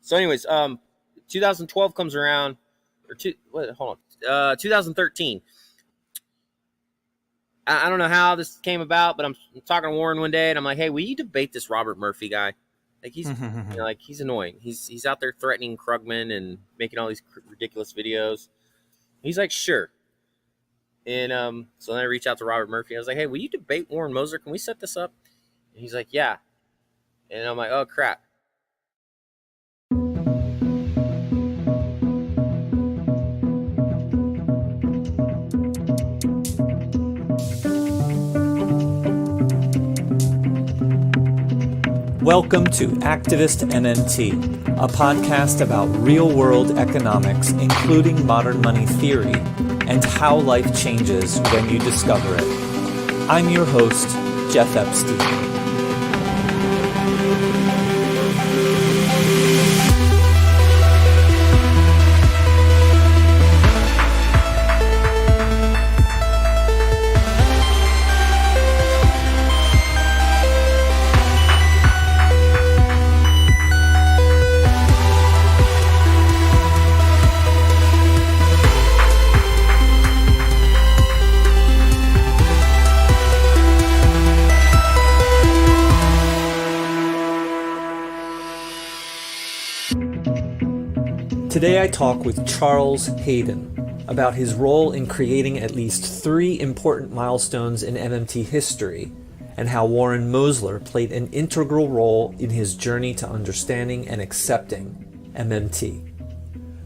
So anyways, 2012 comes around, or 2013. I don't know how this came about, but I'm talking to Warren one day, and I'm like, "Hey, will you debate this Robert Murphy guy? Like he's he's annoying. He's out there threatening Krugman and making all these ridiculous videos." He's like, "Sure." And so then I reached out to Robert Murphy. I was like, "Hey, will you debate Warren Mosler? Can we set this up?" And he's like, "Yeah." And I'm like, "Oh crap." Welcome to Activist MMT, a podcast about real-world economics, including modern money theory, and how life changes when you discover it. I'm your host, Jeff Epstein. Today I talk with Charles Hayden about his role in creating at least 3 important milestones in MMT history and how Warren Mosler played an integral role in his journey to understanding and accepting MMT.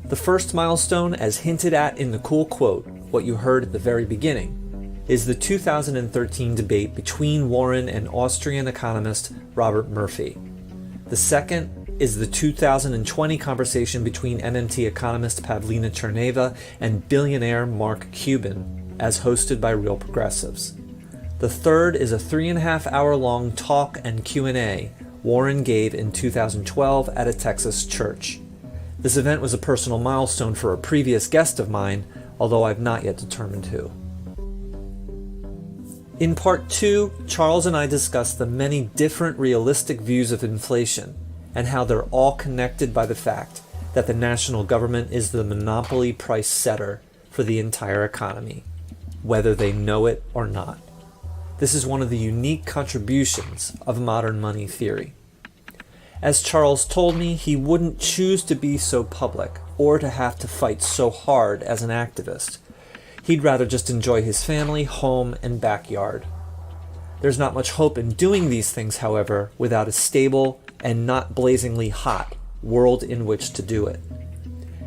The first milestone, as hinted at in the cool quote, what you heard at the very beginning, is the 2013 debate between Warren and Austrian economist Robert Murphy. The second is the 2020 conversation between MMT economist Pavlina Tcherneva and billionaire Mark Cuban, as hosted by Real Progressives. The third is a 3.5-hour-long talk and Q&A Warren gave in 2012 at a Texas church. This event was a personal milestone for a previous guest of mine, although I've not yet determined who. In part 2, Charles and I discussed the many different realistic views of inflation, and how they're all connected by the fact that the national government is the monopoly price setter for the entire economy, whether they know it or not. This is one of the unique contributions of modern money theory. As Charles told me, he wouldn't choose to be so public or to have to fight so hard as an activist. He'd rather just enjoy his family, home, and backyard. There's not much hope in doing these things, however, without a stable and not blazingly hot world in which to do it.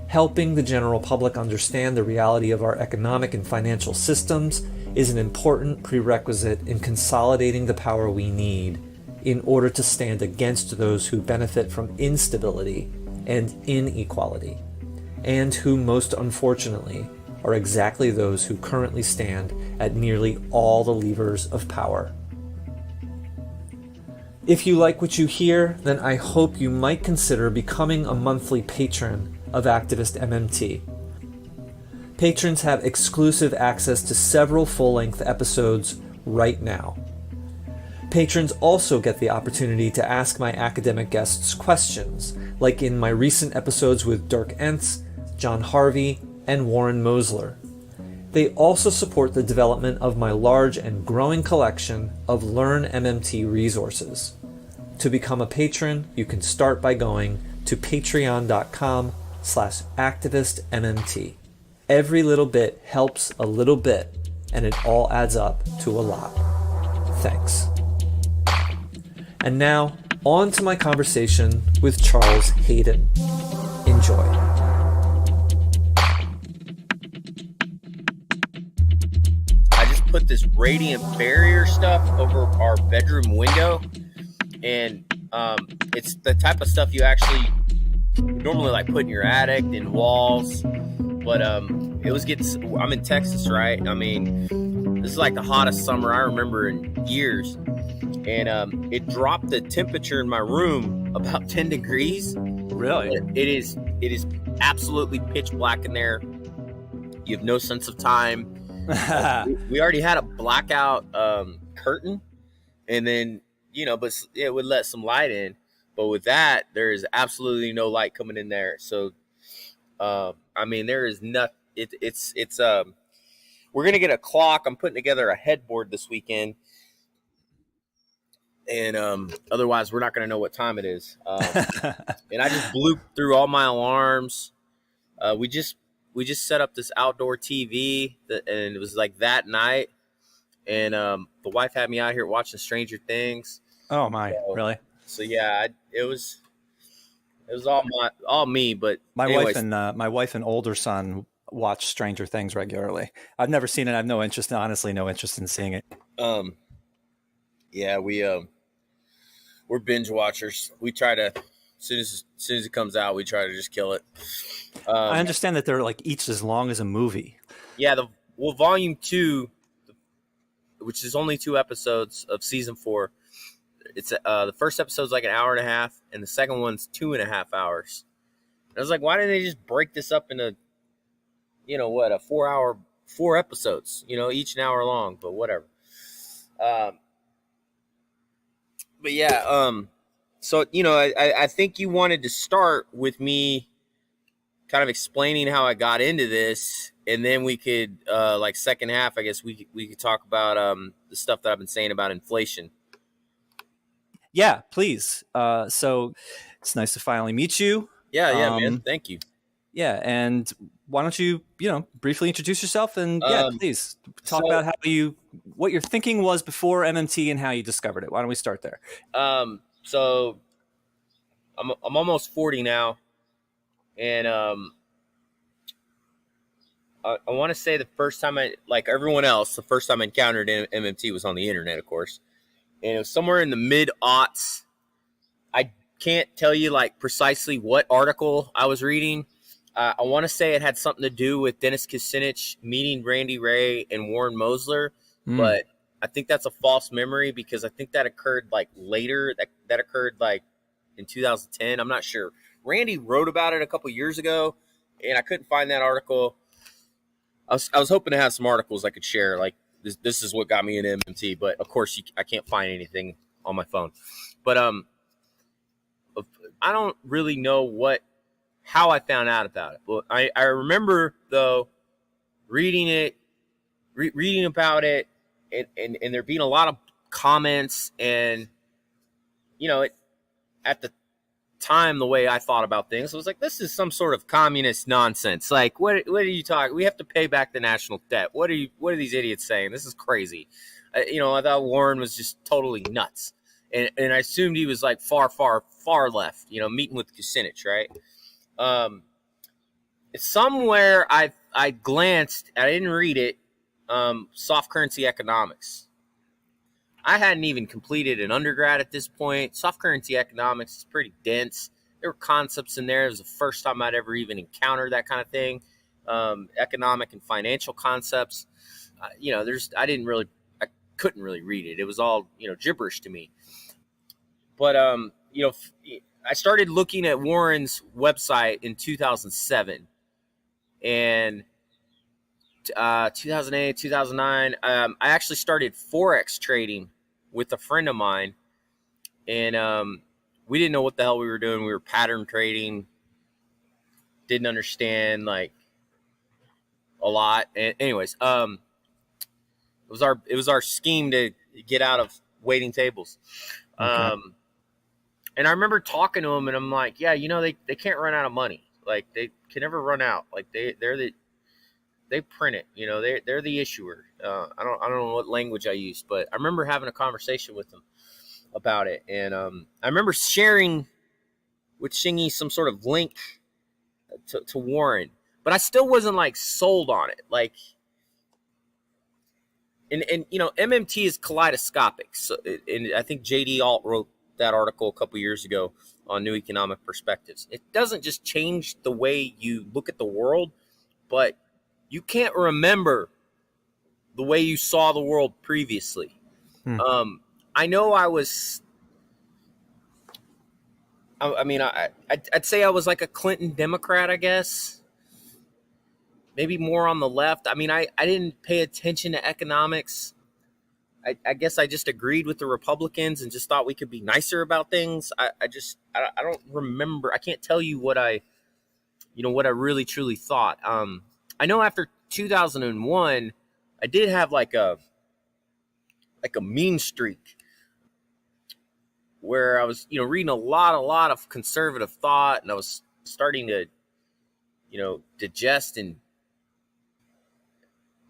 Helping the general public understand the reality of our economic and financial systems is an important prerequisite in consolidating the power we need in order to stand against those who benefit from instability and inequality, and who most unfortunately are exactly those who currently stand at nearly all the levers of power. If you like what you hear, then I hope you might consider becoming a monthly patron of Activist MMT. Patrons have exclusive access to several full-length episodes right now. Patrons also get the opportunity to ask my academic guests questions, like in my recent episodes with Dirk Entz, John Harvey, and Warren Mosler. They also support the development of my large and growing collection of Learn MMT resources. To become a patron, you can start by going to patreon.com/activistmmt. Every little bit helps a little bit, and it all adds up to a lot. Thanks. And now, on to my conversation with Charles Hayden. Enjoy. Put this radiant barrier stuff over our bedroom window, and it's the type of stuff you actually normally like put in your attic and walls, but it was getting, I'm in Texas, right? I mean, this is like the hottest summer I remember in years, and it dropped the temperature in my room about 10 degrees. Really? It is absolutely pitch black in there. You have no sense of time. We already had a blackout curtain, and then but it would let some light in, But with that, there is absolutely no light coming in there. So, I mean, there is nothing. It's we're gonna get a clock. I'm putting together a headboard this weekend, and otherwise we're not gonna know what time it is. And I just blew through all my alarms. We just set up this outdoor TV, and it was like that night. And the wife had me out here watching Stranger Things. Oh my, So, really? So yeah, it was all me. But My anyways, my wife and older son watch Stranger Things regularly. I've never seen it. I have no interest, honestly, no interest in seeing it. Yeah, we're binge watchers. We try to, as soon as it comes out, we try to just kill it. I understand that they're like each as long as a movie. Yeah, volume 2, which is only 2 episodes of season 4. It's the first episode's like an hour and a half, and the second one's 2.5 hours. And I was like, why didn't they just break this up into, a 4 episodes, each an hour long, but whatever. But yeah, so, I think you wanted to start with me kind of explaining how I got into this, and then we could, like second half, I guess we could talk about the stuff that I've been saying about inflation. Yeah, please. So it's nice to finally meet you. Yeah, man. Thank you. Yeah, and why don't you, briefly introduce yourself, and please talk about what your thinking was before MMT and how you discovered it. Why don't we start there? So I'm almost 40 now, and I want to say the first time like everyone else, the first time I encountered MMT was on the internet, of course, and it was somewhere in the mid-aughts. I can't tell you like precisely what article I was reading. I want to say it had something to do with Dennis Kucinich meeting Randy Ray and Warren Mosler, but I think that's a false memory because I think that occurred like later. That occurred like in 2010. I'm not sure. Randy wrote about it a couple years ago, and I couldn't find that article. I was hoping to have some articles I could share, like this is what got me into MMT, but of course I can't find anything on my phone. But I don't really know how I found out about it. But I remember though reading about it, and there being a lot of comments, and at the time, the way I thought about things, I was like, this is some sort of communist nonsense. Like, what are you talking? We have to pay back the national debt. What are these idiots saying? This is crazy. I thought Warren was just totally nuts, and I assumed he was like far left. Meeting with Kucinich, right? Somewhere I glanced. I didn't read it. Soft currency economics. I hadn't even completed an undergrad at this point. Soft currency economics is pretty dense. There were concepts in there. It was the first time I'd ever even encountered that kind of thing. Economic and financial concepts. I couldn't really read it. It was all, gibberish to me. But, I started looking at Warren's website in 2007. And 2008, 2009, I actually started Forex trading with a friend of mine, and we didn't know what the hell we were doing. We were pattern trading, didn't understand like a lot. And anyways, it was our scheme to get out of waiting tables. Okay. And I remember talking to him, and I'm like, yeah, they can't run out of money. Like they can never run out. Like they print it, they're the issuer. I don't know what language I used, but I remember having a conversation with them about it. And I remember sharing with Shingy some sort of link to Warren, but I still wasn't like sold on it. Like, and MMT is kaleidoscopic. So, and I think JD Alt wrote that article a couple years ago on New Economic Perspectives. It doesn't just change the way you look at the world, but you can't remember the way you saw the world previously. I know I'd say I was like a Clinton Democrat, I guess. Maybe more on the left. I mean, I didn't pay attention to economics I guess I just agreed with the Republicans and just thought we could be nicer about things. I don't remember. I can't tell you what I really truly thought. I know after 2001, I did have like a mean streak where I was, reading a lot of conservative thought, and I was starting to, digest. And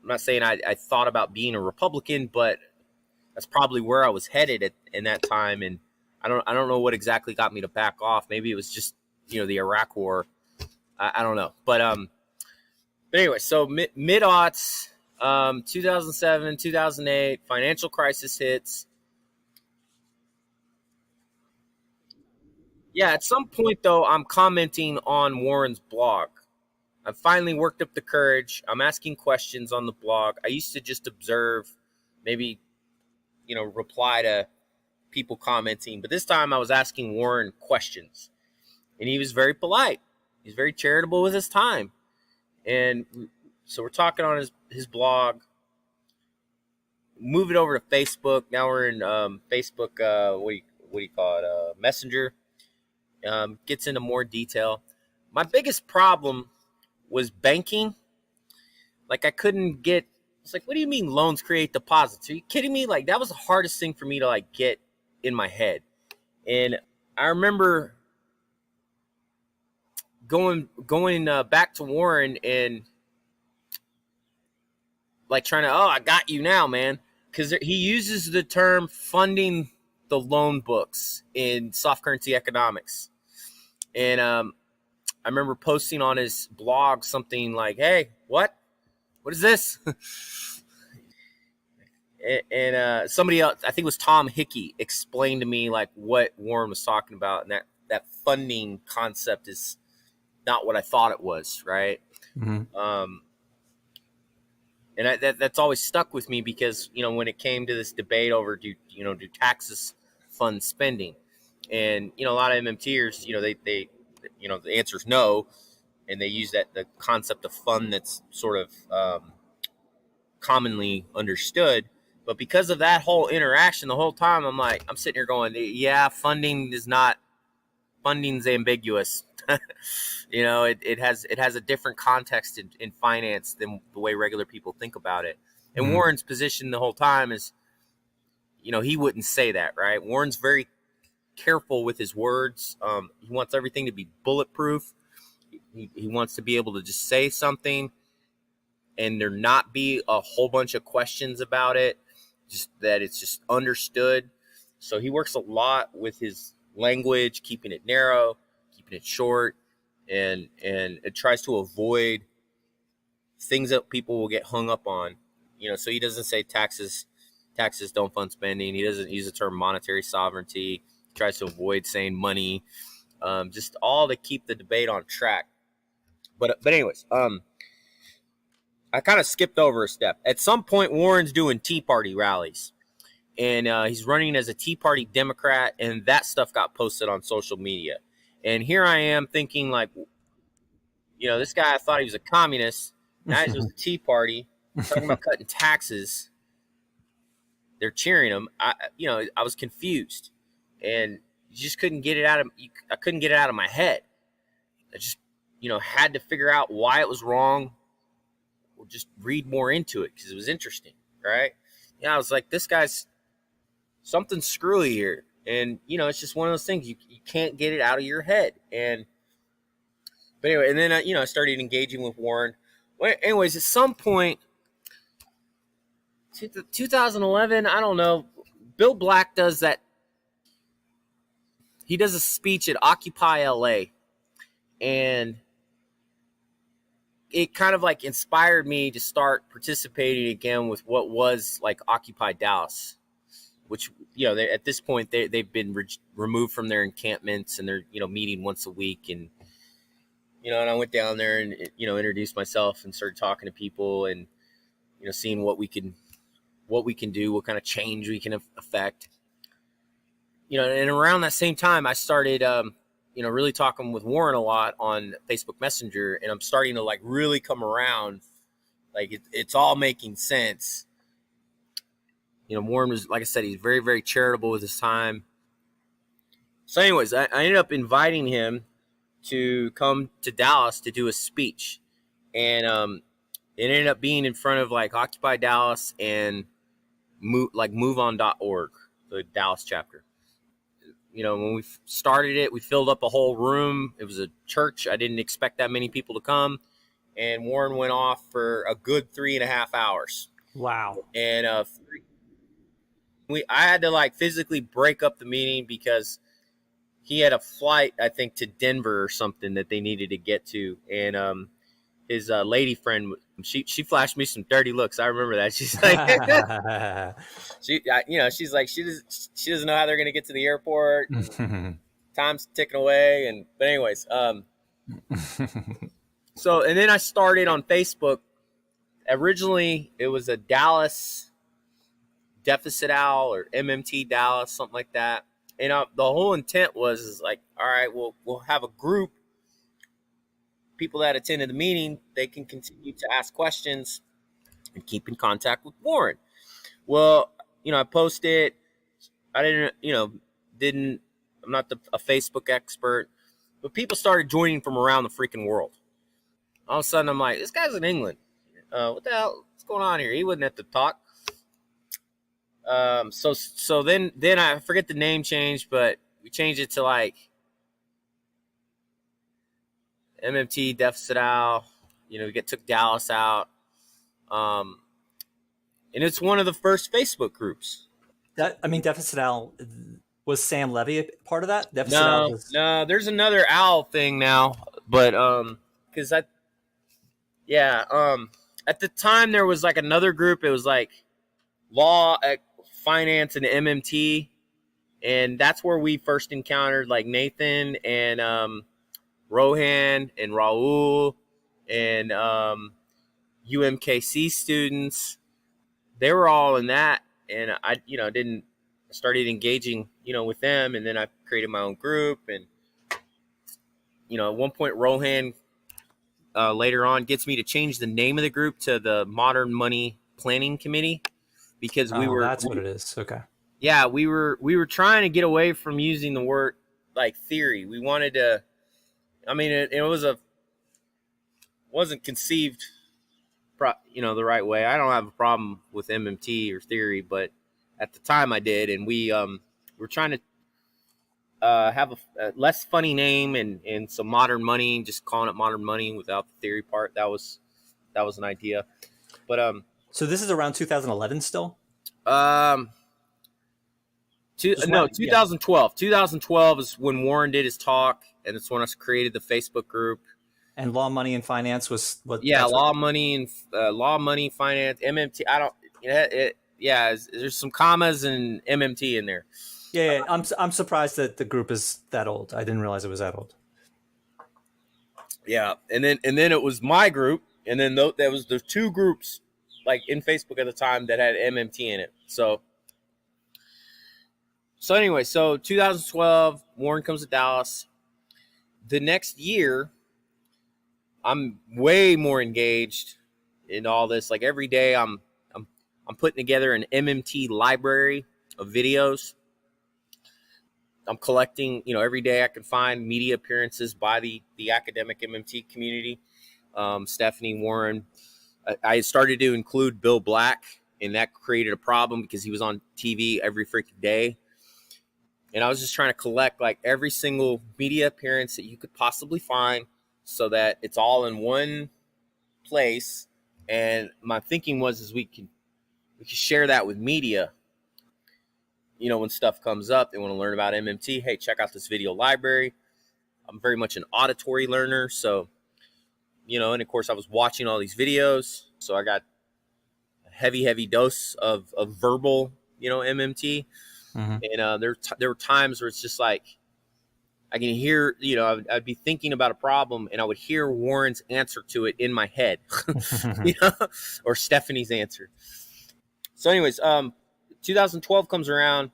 I'm not saying I thought about being a Republican, but that's probably where I was headed in that time. And I don't know what exactly got me to back off. Maybe it was just, the Iraq War. I don't know. But anyway, so mid-aughts, 2007, 2008, financial crisis hits. Yeah, at some point, though, I'm commenting on Warren's blog. I've finally worked up the courage. I'm asking questions on the blog. I used to just observe, maybe, reply to people commenting. But this time I was asking Warren questions. And he was very polite. He's very charitable with his time. And so we're talking on his blog. Move it over to Facebook. Now we're in Facebook, what do you call it? Messenger. Gets into more detail. My biggest problem was banking. Like, I couldn't get, it's like, what do you mean loans create deposits? Are you kidding me? Like, that was the hardest thing for me to like get in my head. And I remember going back to Warren and like trying to, I got you now, man. Because he uses the term funding the loan books in soft currency economics. And I remember posting on his blog something like, hey, what is this? and somebody else, I think it was Tom Hickey, explained to me like what Warren was talking about. And that funding concept is not what I thought it was, right? Mm-hmm. And that's always stuck with me because, when it came to this debate over do taxes fund spending? And, a lot of MMTers, they the answer is no. And they use the concept of fund that's sort of commonly understood. But because of that whole interaction, the whole time I'm sitting here going, yeah, funding's ambiguous. It has a different context in finance than the way regular people think about it. And mm-hmm. Warren's position the whole time is, he wouldn't say that, right? Warren's very careful with his words. He wants everything to be bulletproof. He wants to be able to just say something and there not be a whole bunch of questions about it, just that it's just understood. So he works a lot with his language, keeping it narrow, keeping it short, and it tries to avoid things that people will get hung up on. So he doesn't say taxes don't fund spending. He doesn't use the term monetary sovereignty. He tries to avoid saying money, just all to keep the debate on track. But anyways, I kind of skipped over a step. At some point, Warren's doing Tea Party rallies, and he's running as a Tea Party Democrat, and that stuff got posted on social media. And here I am thinking, like, this guy, I thought he was a communist. Now he's with the Tea Party, talking about cutting taxes. They're cheering him. I was confused, and you just couldn't get it out of. I couldn't get it out of my head. I just, had to figure out why it was wrong, or just read more into it because it was interesting, right? I was like, this guy's something screwy here. And, it's just one of those things you can't get it out of your head. But anyway, and then, I started engaging with Warren. Well, anyways, at some point, 2011, I don't know, Bill Black does that. He does a speech at Occupy LA. And it kind of like inspired me to start participating again with what was like Occupy Dallas, which, at this point they've been removed from their encampments and they're, meeting once a week. And, and I went down there and, introduced myself and started talking to people and, seeing what we can do, what kind of change we can affect, and around that same time I started, really talking with Warren a lot on Facebook Messenger, and I'm starting to like really come around. Like it's all making sense. Warren was, like I said, he's very, very charitable with his time. So anyways, I ended up inviting him to come to Dallas to do a speech. And it ended up being in front of like Occupy Dallas and MoveOn.org, the Dallas chapter. When we started it, we filled up a whole room. It was a church. I didn't expect that many people to come. And Warren went off for a good 3.5 hours. Wow. And I had to like physically break up the meeting because he had a flight, I think, to Denver or something that they needed to get to. And his lady friend, she flashed me some dirty looks. I remember that. She's like, she's like, she doesn't know how they're going to get to the airport. Time's ticking away. But anyways, so, and then I started on Facebook. Originally, it was a Dallas Deficit Owl or MMT Dallas, something like that. And the whole intent was like, all right, we'll have a group. People that attended the meeting, they can continue to ask questions and keep in contact with Warren. Well, I posted. I didn't. I'm not a Facebook expert, but people started joining from around the freaking world. All of a sudden, I'm like, this guy's in England. What the hell? What's going on here? He wouldn't have to talk. So then I forget the name change, but we changed it to like MMT Deficit Owl. We took Dallas out. And it's one of the first Facebook groups. Deficit Owl, was Sam Levy a part of that? No, there's another owl thing now, but because at the time there was like another group. It was like law, finance, and MMT, and that's where we first encountered like Nathan and Rohan and Raul and UMKC students. They were all in that, and I started engaging with them, and then I created my own group. And at one point Rohan later on gets me to change the name of the group to the Modern Money Planning Committee, because that's what it is. Okay. Yeah, we were trying to get away from using the word like theory. We wanted to, it wasn't conceived the right way. I don't have a problem with MMT or theory, but at the time I did, and we were trying to have a less funny name and some modern money, just calling it modern money without the theory part. That was an idea. But so this is around 2011 still? 2012. 2012 is when Warren did his talk, and it's when I created the Facebook group. And law, money, and finance was what? Yeah, law, money, finance, MMT. I don't. There's some commas and MMT in there. Yeah. I'm surprised that the group is that old. I didn't realize it was that old. Yeah, and then it was my group, and then there's two groups like in Facebook at the time that had MMT in it. So anyway, 2012, Warren comes to Dallas. The next year, I'm way more engaged in all this. Like every day, I'm putting together an MMT library of videos. I'm collecting, every day I can find media appearances by the academic MMT community. Stephanie, Warren. I started to include Bill Black, and that created a problem because he was on TV every freaking day. And I was just trying to collect like every single media appearance that you could possibly find so that it's all in one place. And my thinking was we could share that with media. When stuff comes up, they want to learn about MMT. Hey, check out this video library. I'm very much an auditory learner. So, and of course I was watching all these videos. So I got a heavy dose of verbal, MMT. Mm-hmm. And there were times where it's just like, I can hear, I'd be thinking about a problem and I would hear Warren's answer to it in my head, or Stephanie's answer. So anyways, 2012 comes around,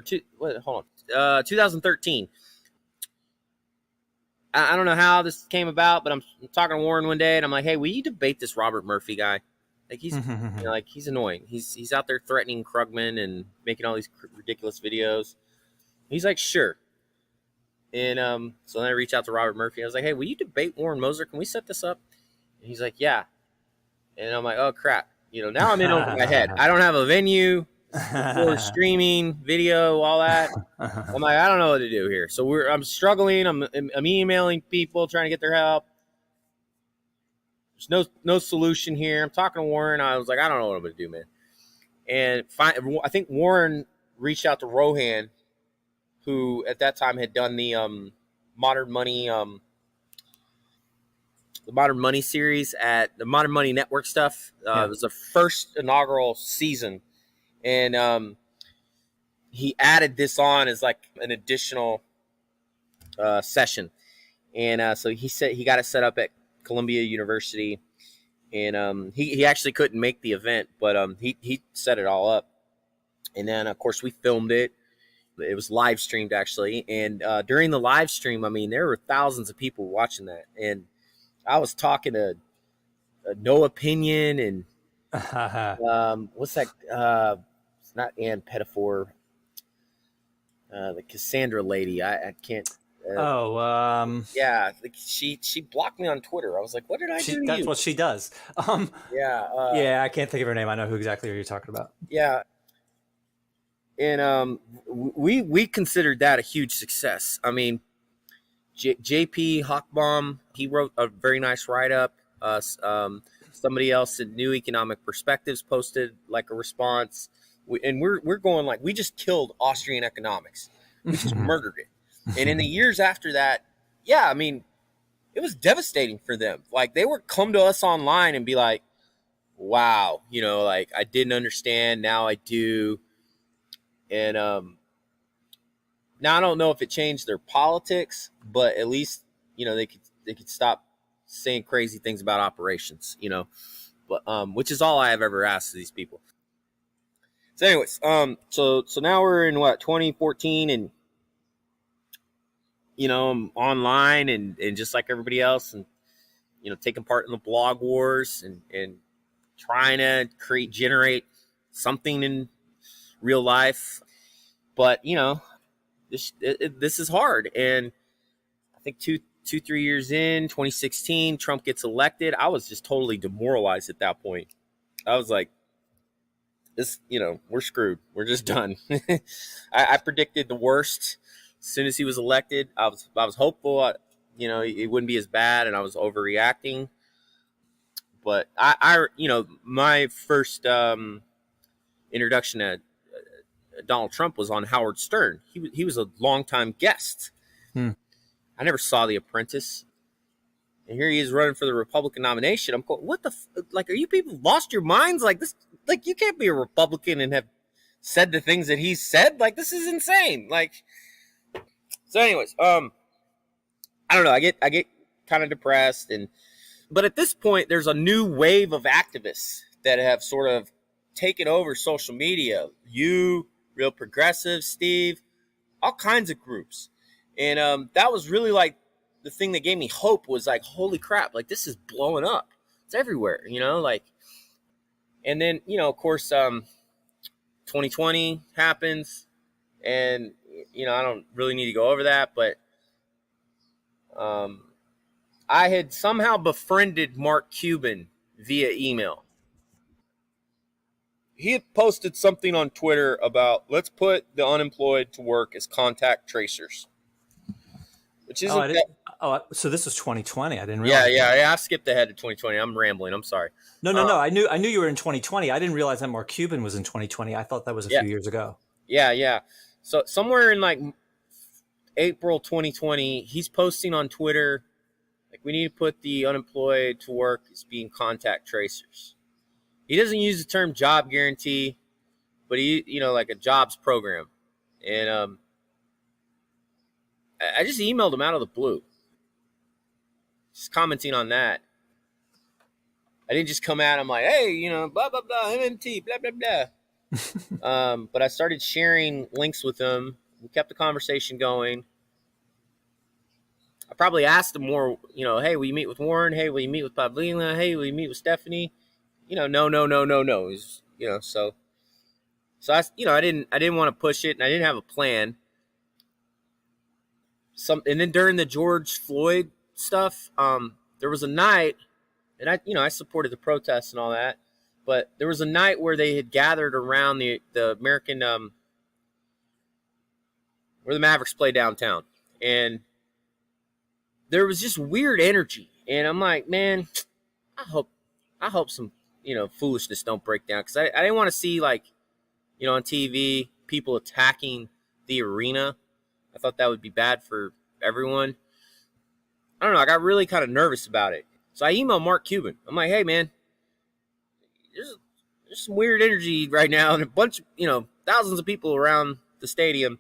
2013. I don't know how this came about, but I'm talking to Warren one day and I'm like, hey, will you debate this Robert Murphy guy? Like he's like he's annoying. He's out there threatening Krugman and making all these ridiculous videos. He's like, sure. And so then I reached out to Robert Murphy. I was like, hey, will you debate Warren Mosler? Can we set this up? And he's like, yeah. And I'm like, oh crap. Now I'm in over my head. I don't have a venue for streaming, video, all that. I'm like, I don't know what to do here. So I'm struggling. I'm emailing people, trying to get their help. There's no solution here. I'm talking to Warren. I was like, I don't know what I'm going to do, man. And I think Warren reached out to Rohan, who at that time had done the Modern Money series at the Modern Money Network stuff. It was the first inaugural season, and he added this on as like an additional session. And so he said he got it set up at Columbia University, and he actually couldn't make the event, but he set it all up. And then of course we filmed it. It was live streamed actually, and during the live stream, I mean, there were thousands of people watching that, and I was talking to No Opinion and what's that? It's not Ann Pettifor, the Cassandra lady. I can't. Yeah, she blocked me on Twitter. I was like, what did I do to you? That's what she does. Yeah, I can't think of her name. I know who exactly you're talking about. Yeah. And we considered that a huge success. I mean, JP Hochbaum, he wrote a very nice write-up. Somebody else at New Economic Perspectives posted like a response. We're going like, we just killed Austrian economics. We just murdered it. And in the years after that, yeah, I mean, it was devastating for them. Like they would come to us online and be like, wow, like I didn't understand. Now I do. And now I don't know if it changed their politics, but at least, they could stop saying crazy things about operations, but which is all I have ever asked of these people. So anyways, so now we're in 2014, and I'm online and just like everybody else, and taking part in the blog wars and trying to generate something in real life. But this is hard. And I think 3 years in, 2016, Trump gets elected. I was just totally demoralized at that point. I was like, this, we're screwed. We're just done. I predicted the worst. As soon as he was elected, I was hopeful, it wouldn't be as bad, and I was overreacting. But I my first introduction to Donald Trump was on Howard Stern. He was a longtime guest. I never saw The Apprentice, and here he is running for the Republican nomination. I'm going, what the like? Are you people lost your minds? Like this? Like you can't be a Republican and have said the things that he said. Like this is insane. Like. So anyways, I don't know. I get kind of depressed, but at this point, there's a new wave of activists that have sort of taken over social media. You, Real Progressive, Steve, all kinds of groups, and that was really like the thing that gave me hope. Was like, holy crap! Like this is blowing up. It's everywhere, like. And then of course, 2020 happens, and. I don't really need to go over that, but I had somehow befriended Mark Cuban via email. He had posted something on Twitter about let's put the unemployed to work as contact tracers, which isn't. So this was 2020. I didn't realize. Yeah. I skipped ahead to 2020. I'm rambling. I'm sorry. No. I knew you were in 2020. I didn't realize that Mark Cuban was in 2020. I thought that was a few years ago. Yeah. So somewhere in like April 2020, he's posting on Twitter, like we need to put the unemployed to work as being contact tracers. He doesn't use the term job guarantee, but he, like a jobs program. And I just emailed him out of the blue, just commenting on that. I didn't just come at him like, hey, blah, blah, blah, MMT, blah, blah, blah. But I started sharing links with him. We kept the conversation going. I probably asked him more, hey, will you meet with Warren? Hey, will you meet with Pavlina? Hey, will you meet with Stephanie? no. So I didn't want to push it, and I didn't have a plan. And then during the George Floyd stuff, there was a night, and I supported the protests and all that, but there was a night where they had gathered around the American, where the Mavericks play downtown, and there was just weird energy, and I'm like, man, I hope some foolishness don't break down, because I didn't want to see, like, on TV people attacking the arena. I thought that would be bad for everyone. I don't know. I got really kind of nervous about it. So I emailed Mark Cuban. I'm like, hey, man, there's some weird energy right now, and a bunch of, thousands of people around the stadium.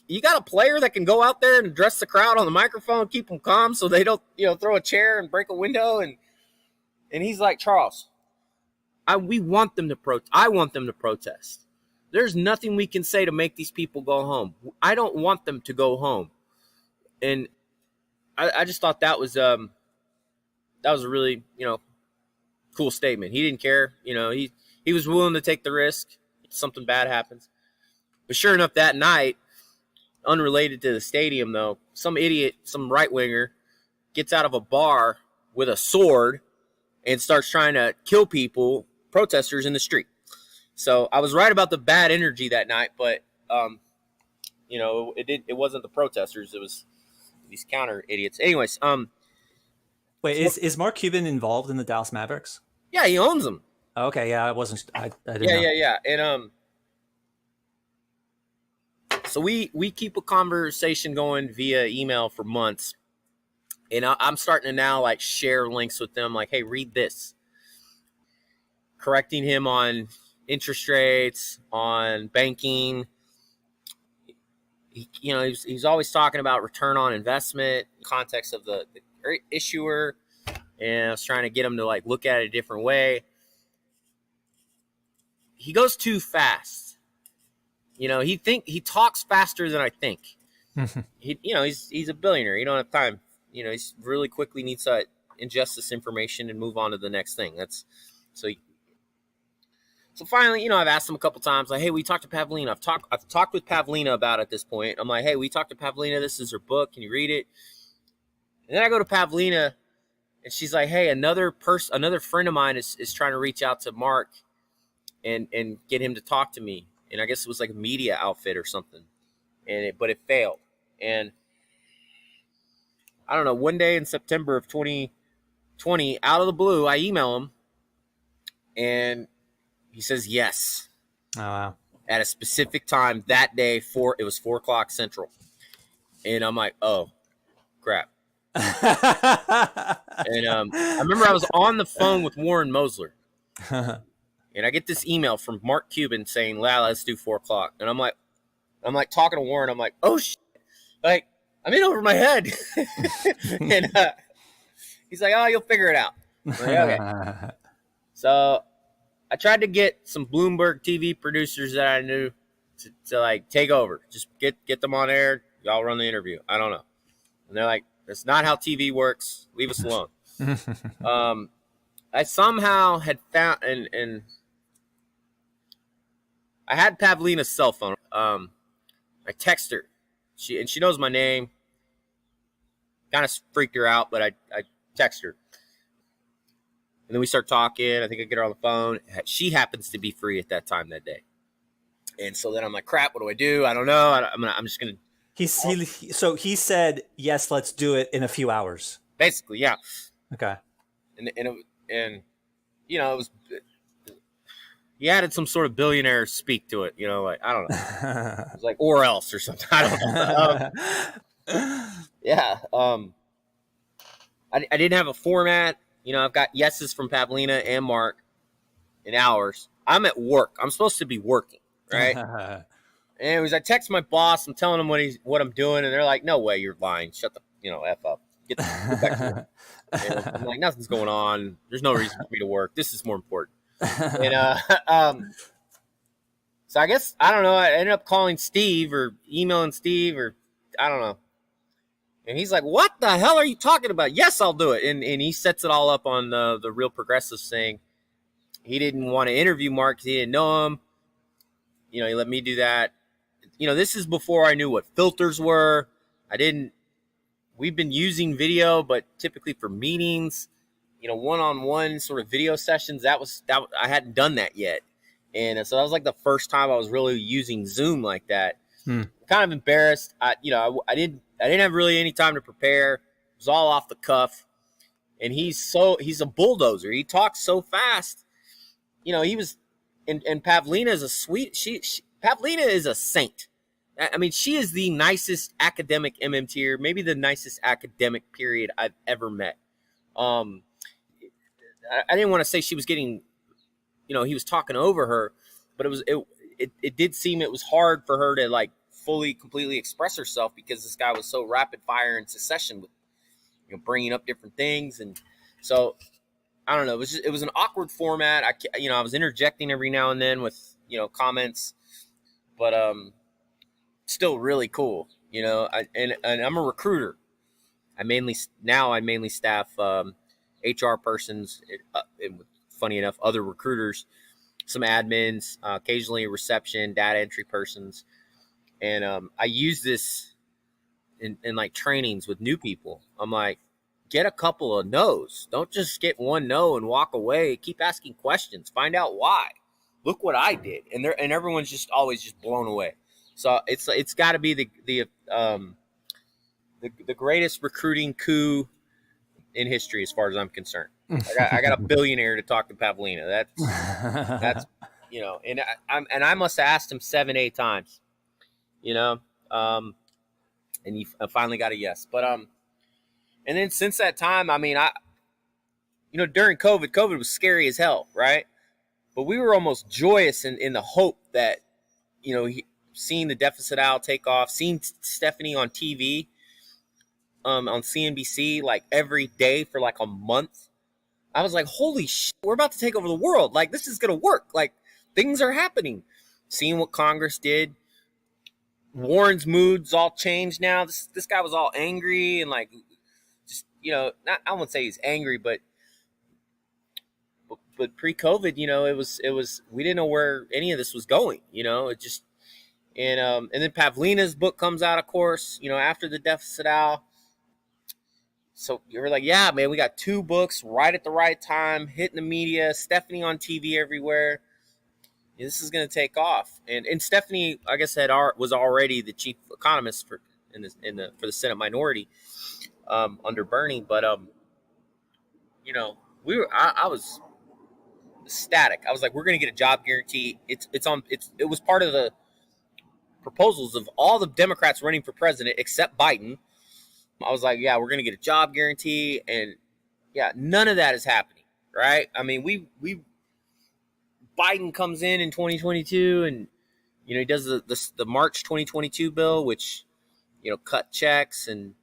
You got a player that can go out there and address the crowd on the microphone, keep them calm so they don't, throw a chair and break a window? And he's like, Charles, I want them to protest. There's nothing we can say to make these people go home. I don't want them to go home. And I just thought that was a really, cool statement. He didn't care. He was willing to take the risk if something bad happens. But sure enough, that night, unrelated to the stadium though, some idiot, some right-winger, gets out of a bar with a sword and starts trying to kill protesters in the street. So I was right about the bad energy that night, but it wasn't the protesters, it was these counter idiots. Anyways, wait, is Mark Cuban involved in the Dallas Mavericks? Yeah, he owns them. Okay, yeah, I didn't know. Yeah. And so we keep a conversation going via email for months, and I'm starting to now like share links with them, like, hey, read this, correcting him on interest rates, on banking. He's always talking about return on investment, context of the issuer, and I was trying to get him to like look at it a different way. He goes too fast. He talks faster than I think. He's a billionaire. You don't have time. He's really quickly needs to ingest this information and move on to the next thing. So finally, I've asked him a couple times, like, hey, we talked to Pavlina. I've talked with Pavlina about it at this point. I'm like, hey, we talked to Pavlina. This is her book. Can you read it? And then I go to Pavlina, and she's like, hey, another friend of mine is trying to reach out to Mark and get him to talk to me. And I guess it was like a media outfit or something. But it failed. And I don't know, one day in September of 2020, out of the blue, I email him, and he says yes. Oh, wow. At a specific time that day, it was 4:00 Central. And I'm like, oh, crap. And I remember I was on the phone with Warren Mosler. And I get this email from Mark Cuban saying, let's do 4:00. And I'm like talking to Warren. I'm like, oh, shit. Like, I'm in over my head. And he's like, oh, you'll figure it out. I'm like, okay. So I tried to get some Bloomberg TV producers that I knew to like take over. Just get them on air. Y'all run the interview. I don't know. And they're like, that's not how TV works. Leave us alone. I somehow had found, and I had Pavlina's cell phone. I text her. She knows my name. Kind of freaked her out, but I text her. And then we start talking. I think I get her on the phone. She happens to be free at that time that day. And so then I'm like, crap, what do I do? I don't know. I'm just going to. So he said, yes, let's do it in a few hours. Basically, yeah. Okay. And it was, he added some sort of billionaire speak to it, like, I don't know. It was like, or else or something. I don't know. Yeah. I didn't have a format. I've got yeses from Pavlina and Mark in hours. I'm at work. I'm supposed to be working, right? Anyways, I text my boss. I'm telling him what I'm doing, and they're like, "No way, you're lying. Shut the F up. Get back to work." And I'm like, nothing's going on. There's no reason for me to work. This is more important. And so I guess I don't know. I ended up calling Steve or emailing Steve or I don't know. And he's like, what the hell are you talking about? Yes, I'll do it. And he sets it all up on the Real Progressives thing. He didn't want to interview Mark because he didn't know him. He let me do that. This is before I knew what filters were. We've been using video, but typically for meetings, one-on-one sort of video sessions, that I hadn't done that yet. And so that was like the first time I was really using Zoom like that. Kind of embarrassed. I didn't have really any time to prepare. It was all off the cuff. And he's a bulldozer. He talks so fast. He was, and Pavlina is Pavlina is a saint. I mean, she is the nicest academic MMTer, maybe the nicest academic period I've ever met. I didn't want to say she was getting, he was talking over her, but it did seem it was hard for her to like fully, completely express herself because this guy was so rapid fire in succession with, bringing up different things. And so, I don't know, it was an awkward format. I was interjecting every now and then with, comments, but, still really cool, and I'm a recruiter. I mainly staff HR persons, and funny enough, other recruiters, some admins, occasionally reception, data entry persons. And I use this in like trainings with new people. I'm like, get a couple of no's. Don't just get one no and walk away. Keep asking questions. Find out why. Look what I did. And everyone's just always just blown away. So it's got to be the greatest recruiting coup in history, as far as I'm concerned. I got a billionaire to talk to Pavlina. That's and I must have asked him 7-8 times, and he finally got a yes. But and then since that time, I mean, during COVID was scary as hell, right? But we were almost joyous in the hope that, seeing the deficit owl take off, seeing Stephanie on TV, on CNBC, like every day for like a month. I was like, holy shit, we're about to take over the world. Like, this is going to work. Like, things are happening. Seeing what Congress did. Warren's moods all changed now. This guy was all angry and like, just, I won't say he's angry, but pre-COVID, it was, we didn't know where any of this was going, it just, and then Pavlina's book comes out, of course, after the deficit owl. So you were like, yeah, man, we got 2 books right at the right time, hitting the media, Stephanie on TV everywhere. This is going to take off. And Stephanie, I guess, was already the chief economist for the Senate minority under Bernie. But I was ecstatic. I was like, we're going to get a job guarantee. It was part of the proposals of all the Democrats running for president except Biden. I was like, yeah, we're going to get a job guarantee. And yeah, none of that is happening, right? I mean, Biden comes in 2022 and, he does the March 2022 bill, which, cut checks and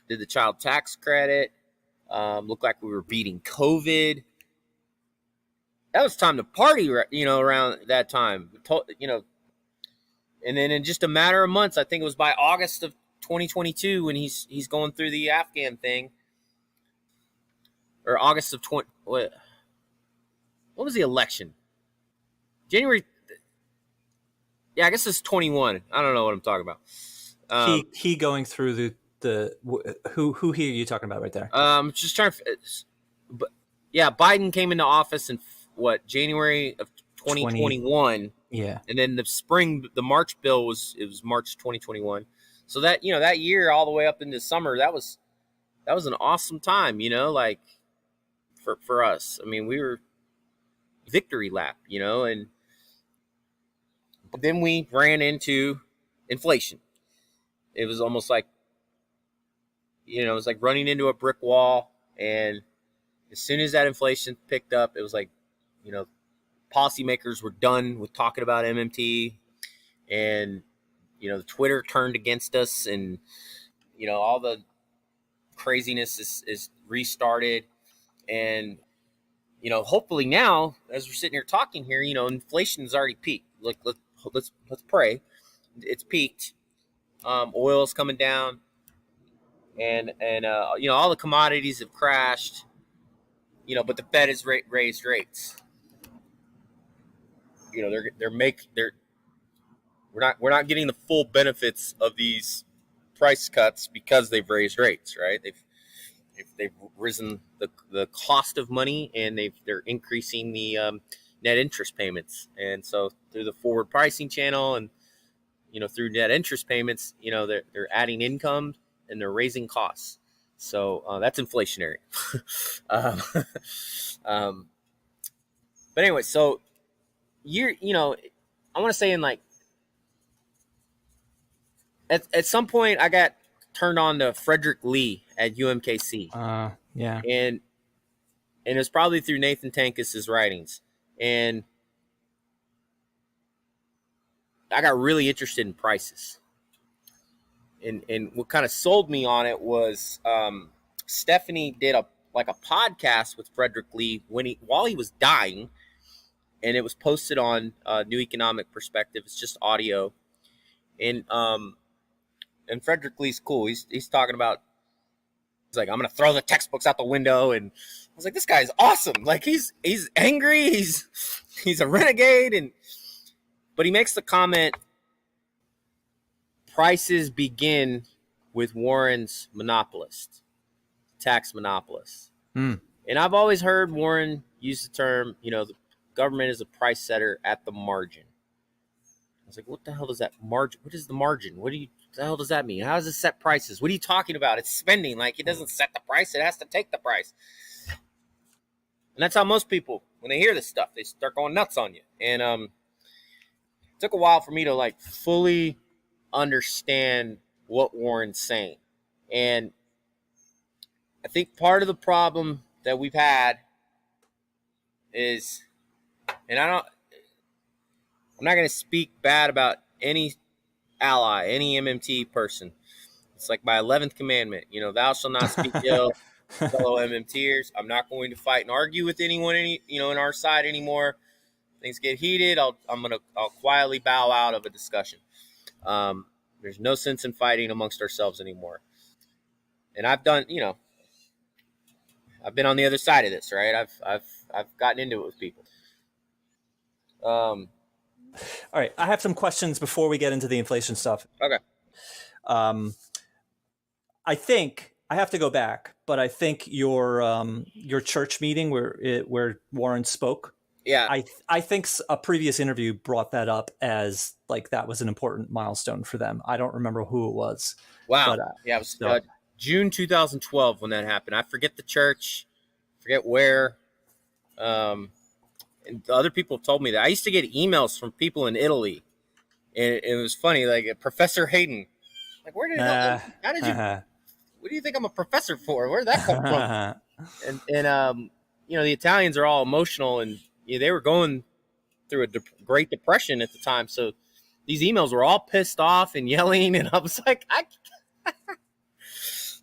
did the child tax credit. Looked like we were beating COVID. That was time to party, around that time, and then in just a matter of months, I think it was by August of 2022 when he's going through the Afghan thing, or August of what was the election? January. Yeah, I guess it's 21. I don't know what I'm talking about. He going through the who he are you talking about right there? Just trying to, but yeah, Biden came into office in January of 2021. Yeah, and then the March bill was March 2021. So that that year all the way up into summer, that was an awesome time. Like for us. I mean, we were victory lap. And but then we ran into inflation. It was almost like it was like running into a brick wall. And as soon as that inflation picked up, it was like, policymakers were done with talking about MMT, and, Twitter turned against us, and, all the craziness is restarted. And, hopefully now, as we're sitting here talking here, inflation has already peaked. Like, let's pray. It's peaked. Oil is coming down. and all the commodities have crashed. But the Fed has raised rates. We're not getting the full benefits of these price cuts because they've raised rates, right? They've risen the cost of money, and they're increasing the net interest payments. And so through the forward pricing channel and through net interest payments, they're adding income and they're raising costs. So that's inflationary. But anyway, so I want to say at some point I got turned on to Frederick Lee at UMKC. Yeah. And it was probably through Nathan Tankes's writings. And I got really interested in prices. And what kind of sold me on it was Stephanie did a podcast with Frederick Lee while he was dying, and it was posted on New Economic Perspective. It's just audio, and Frederick Lee's cool. He's talking about, he's like, I'm gonna throw the textbooks out the window, and I was like, this guy's awesome. Like he's angry, he's a renegade, but he makes the comment, prices begin with Warren's monopolist, tax monopolist. And I've always heard Warren use the term, the government is a price setter at the margin. I was like, what the hell does that margin? What is the margin? What the hell does that mean? How does it set prices? What are you talking about? It's spending. Like, it doesn't set the price. It has to take the price. And that's how most people, when they hear this stuff, they start going nuts on you. And it took a while for me to fully understand what Warren's saying. And I think part of the problem that we've had is, and I'm not going to speak bad about any ally, any MMT person. It's like my 11th commandment, thou shalt not speak ill fellow MMTers. I'm not going to fight and argue with anyone, in our side anymore. Things get heated, I'll quietly bow out of a discussion. There's no sense in fighting amongst ourselves anymore. And I've done, I've been on the other side of this, right? I've gotten into it with people. All right, I have some questions before we get into the inflation stuff. Okay. I think I have to go back, but I think your church meeting where Warren spoke. Yeah. I think a previous interview brought that up as that was an important milestone for them. I don't remember who it was. Wow. But, yeah, it was June 2012 when that happened. I forget the church, forget where. And the other people told me that. I used to get emails from people in Italy, and it was funny. Like, Professor Hayden, where did how did you? What do you think I'm a professor for? Where did that come from? and the Italians are all emotional, and they were going through a Great Depression at the time, so these emails were all pissed off and yelling, and I was like,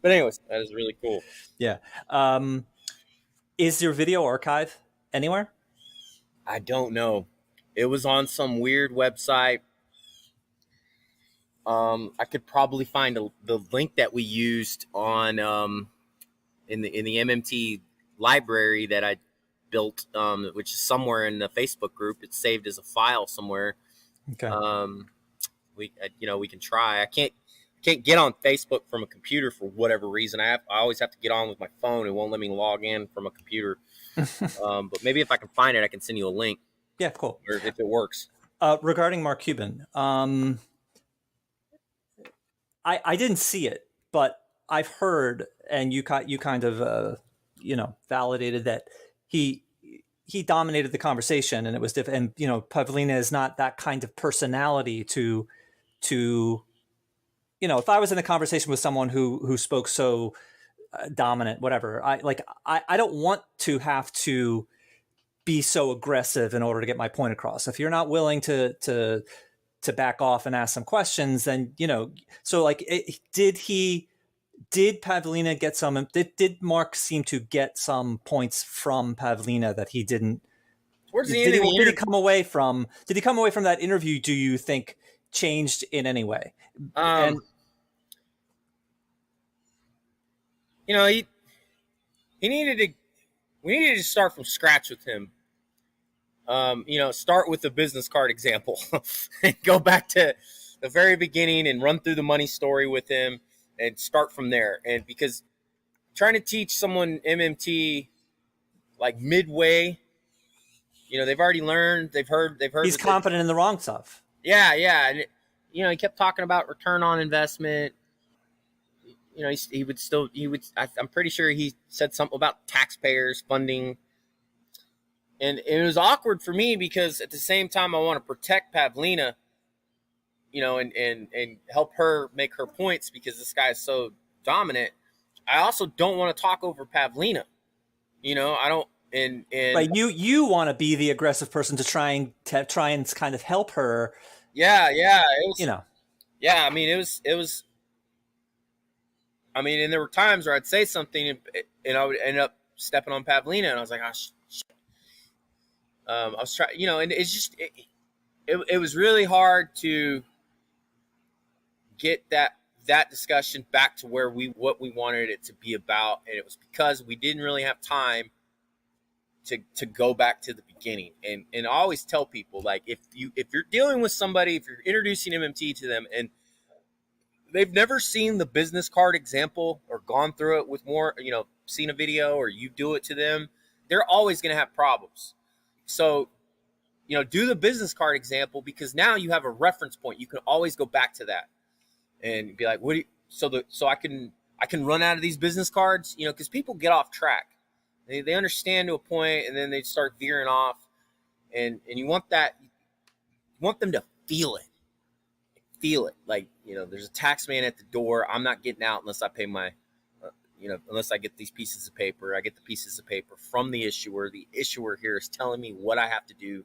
But anyways, that is really cool. Yeah. Is your video archive anywhere? I don't know. It was on some weird website. I could probably find the link that we used on in the MMT library that I built, which is somewhere in the Facebook group. It's saved as a file somewhere. Okay. We can try. I can't get on Facebook from a computer for whatever reason. I always have to get on with my phone. It won't let me log in from a computer. But maybe if I can find it, I can send you a link. Yeah, cool. Or if it works. Regarding Mark Cuban, I didn't see it, but I've heard, and you kind of validated that he dominated the conversation, and it was different. And Pavlina is not that kind of personality to if I was in a conversation with someone who spoke so dominant, whatever, I don't want to have to be so aggressive in order to get my point across. If you're not willing to back off and ask some questions, then so did Pavlina get some? Did Mark seem to get some points from Pavlina that he didn't? Towards the end of the did he come away from that interview? Do you think changed in any way? you know, he needed to. We needed to start from scratch with him. You know, start with the business card example and go back to the very beginning and run through the money story with him and start from there. And because trying to teach someone MMT like midway, you know, they've already learned, they've heard. He's confident in the wrong stuff. Yeah, and you know, he kept talking about return on investment. You know, I'm pretty sure he said something about taxpayers funding. And it was awkward for me because at the same time, I want to protect Pavlina, you know, and help her make her points because this guy is so dominant. I also don't want to talk over Pavlina. You know, I don't. And right, you want to be the aggressive person to try and kind of help her. Yeah, it was, you know. Yeah, I mean, it was. I mean, and there were times where I'd say something and I would end up stepping on Pavlina, and I was like, oh, shit. I was trying, you know, and it's just, it was really hard to get that discussion back to where what we wanted it to be about. And it was because we didn't really have time to go back to the beginning. And I always tell people, like, if you're dealing with somebody, if you're introducing MMT to them and they've never seen the business card example or gone through it with more, you know, seen a video or you do it to them, they're always going to have problems. So, you know, do the business card example because now you have a reference point. You can always go back to that and be like, so I can run out of these business cards, you know, because people get off track. They understand to a point and then they start veering off, and you want them to feel it. Like, you know, there's a tax man at the door. I'm not getting out unless I pay my, unless I get these pieces of paper. I get the pieces of paper from the issuer. The issuer here is telling me what I have to do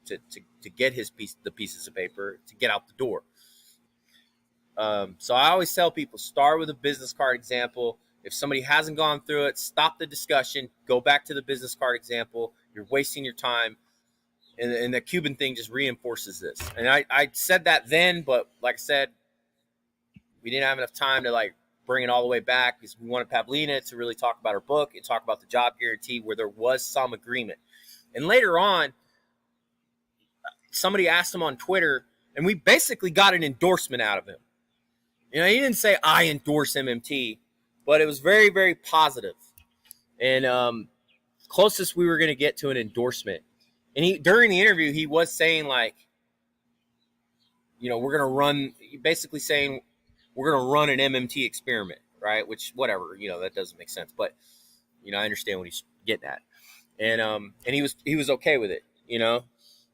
to get the pieces of paper to get out the door. So I always tell people, start with a business card example. If somebody hasn't gone through it, stop the discussion, go back to the business card example. You're wasting your time. And the Cuban thing just reinforces this. And I said that then, but like I said, we didn't have enough time to like bring it all the way back because we wanted Pavlina to really talk about her book and talk about the job guarantee where there was some agreement. And later on, somebody asked him on Twitter, and we basically got an endorsement out of him. You know, he didn't say, I endorse MMT, but it was very, very positive. And closest we were going to get to an endorsement. And during the interview, he was saying, like, you know, we're going to run an MMT experiment, right? Which, whatever, you know, that doesn't make sense. But, you know, I understand what he's getting at. And he was okay with it, you know.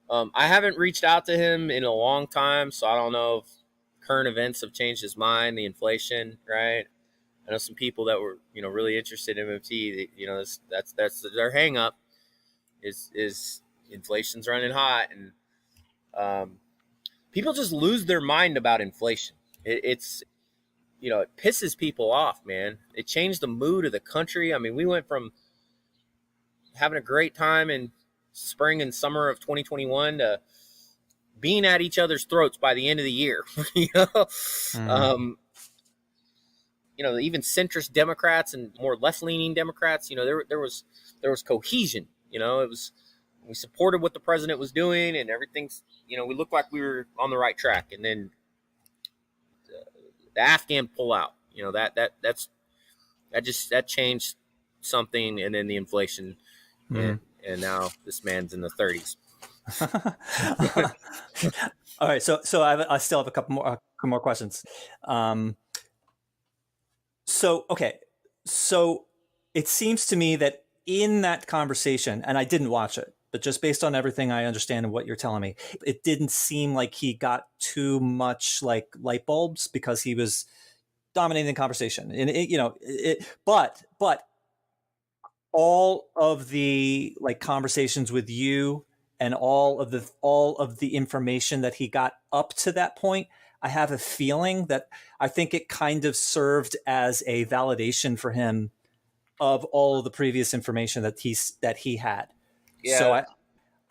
I haven't reached out to him in a long time, so I don't know if current events have changed his mind, the inflation, right? I know some people that were, you know, really interested in MMT. You know, that's their hang up is inflation's running hot, and people just lose their mind about inflation. It's you know, it pisses people off, man. It changed the mood of the country. I mean, we went from having a great time in spring and summer of 2021 to being at each other's throats by the end of the year. You know, you know, even centrist Democrats and more left-leaning Democrats. You know, there was cohesion. You know, we supported what the president was doing, and everything's. You know, we looked like we were on the right track, and then the Afghan pullout. You know, that changed something, and then the inflation, and now this man's in the 30s. All right, so I still have a couple more questions. So it seems to me that in that conversation, and I didn't watch it, but just based on everything I understand and what you're telling me, it didn't seem like he got too much like light bulbs because he was dominating the conversation. And but all of the like conversations with you and all of the information that he got up to that point, I have a feeling that I think it kind of served as a validation for him of all of the previous information that he had. Yeah. So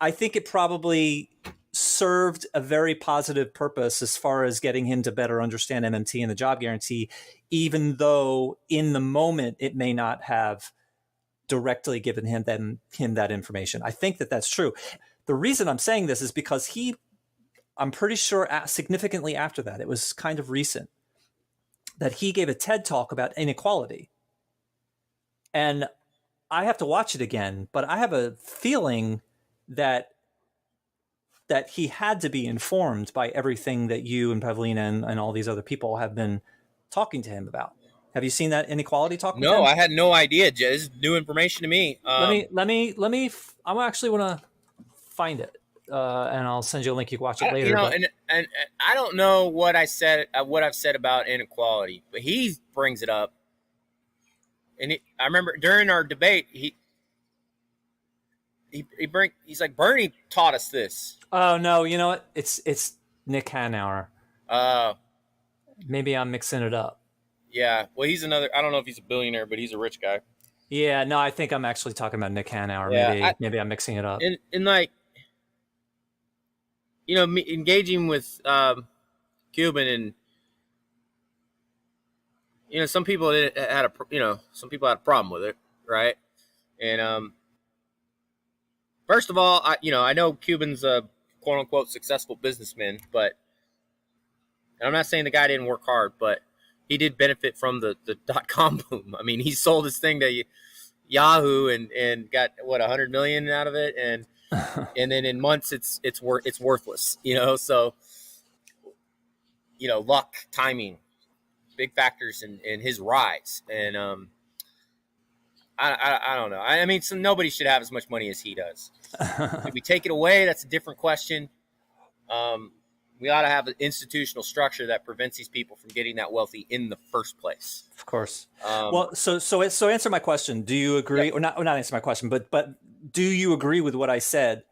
I think it probably served a very positive purpose as far as getting him to better understand MMT and the job guarantee, even though in the moment it may not have directly given him that information. I think that that's true. The reason I'm saying this is because I'm pretty sure significantly after that, it was kind of recent, that he gave a TED talk about inequality. And I have to watch it again, but I have a feeling that he had to be informed by everything that you and Pavlina and all these other people have been talking to him about. Have you seen that inequality talk? No, I had no idea. This is new information to me. Let me. I actually want to find it, and I'll send you a link. You can watch it later. You know, and I don't know what I've said about inequality, but he brings it up, and I remember during our debate, he's like, Bernie taught us this. Oh no, you know what? It's Nick Hanauer. Maybe I'm mixing it up. Yeah, well, he's another. I don't know if he's a billionaire, but he's a rich guy. Yeah, no, I think I'm actually talking about Nick Hanauer. Yeah, maybe I'm mixing it up. And like, you know, engaging with Cuban, and you know, some people had a problem with it, right? And first of all, I know Cuban's a quote unquote successful businessman, but and I'm not saying the guy didn't work hard, but he did benefit from the .com boom. I mean, he sold his thing to Yahoo and got what 100 million out of it, and then in months it's worthless. You know, so you know, luck, timing, big factors in his rise. And I don't know. I mean, nobody should have as much money as he does. If we take it away, that's a different question. We ought to have an institutional structure that prevents these people from getting that wealthy in the first place. Of course. Well, so answer my question. Do you agree, or not answer my question, but do you agree with what I said,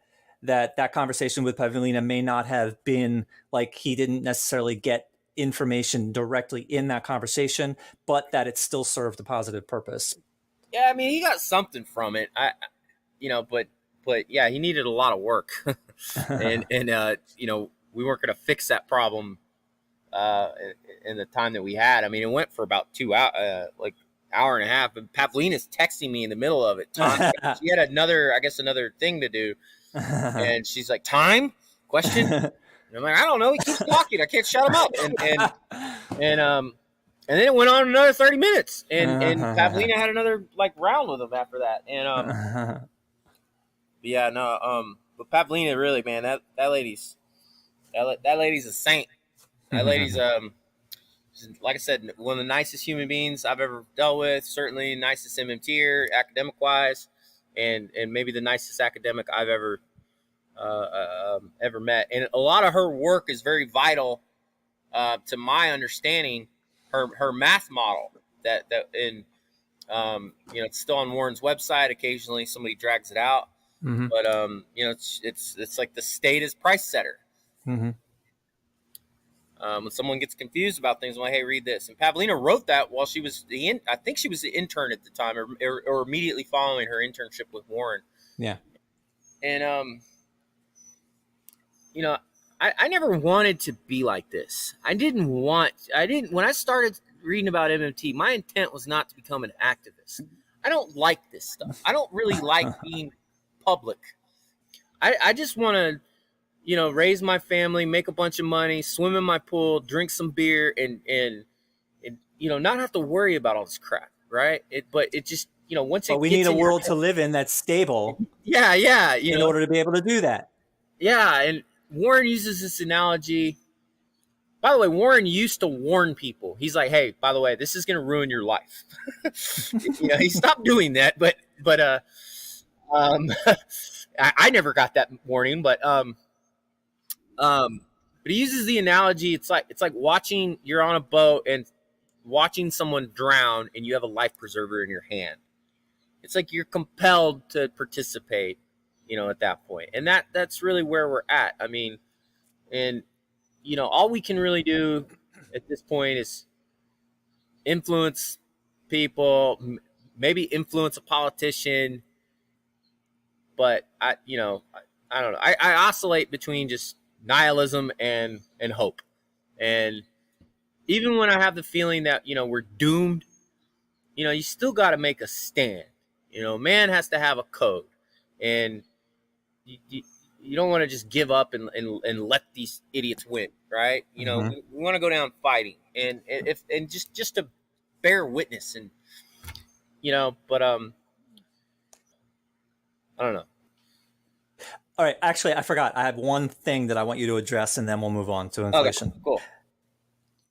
that conversation with Pavlina may not have been like he didn't necessarily get information directly in that conversation, but that it still served a positive purpose? Yeah, I mean, he got something from it. But yeah, he needed a lot of work, and you know, we weren't going to fix that problem in the time that we had. I mean, it went for about 2 hours, like hour and a half. And Pavlina's texting me in the middle of it. She had another thing to do, and she's like, "Time? Question?" And I'm like, "I don't know. He keeps talking. I can't shut him up." And then it went on another 30 minutes, and Pavlina had another like round with him after that. And yeah, no, but Pavlina really, man, that lady's a saint. That lady's like I said, one of the nicest human beings I've ever dealt with. Certainly nicest MMTer, academic wise, and maybe the nicest academic I've ever met. And a lot of her work is very vital to my understanding. Her math model that you know, it's still on Warren's website. Occasionally somebody drags it out, but you know, it's like the state is price setter. When someone gets confused about things, I'm like, hey, read this. And Pavlina wrote that while she was I think she was the intern at the time, or immediately following her internship with Warren. Yeah. And you know, I never wanted to be like this. When I started reading about MMT, my intent was not to become an activist. I don't like this stuff. I don't really like being public. I just want to, you know, raise my family, make a bunch of money, swim in my pool, drink some beer, and you know, not have to worry about all this crap, right? But it just, you know, once we need a world to live in that's stable. Yeah, in order to be able to do that. Yeah, and Warren uses this analogy. By the way, Warren used to warn people. He's like, hey, by the way, this is going to ruin your life. You know, he stopped doing that, but I never got that warning, but he uses the analogy. It's like you're on a boat and watching someone drown and you have a life preserver in your hand. It's like you're compelled to participate, you know, at that point. And that's really where we're at. I mean, and, you know, all we can really do at this point is influence people, maybe influence a politician. But, I don't know. I oscillate between just nihilism and hope. And even when I have the feeling that, we're doomed, you still got to make a stand. Man has to have a code. And you don't want to just give up and let these idiots win, right? We want to go down fighting and just to bear witness and, but I don't know. All right. Actually, I forgot. I have one thing that I want you to address, and then we'll move on to inflation. Okay, cool.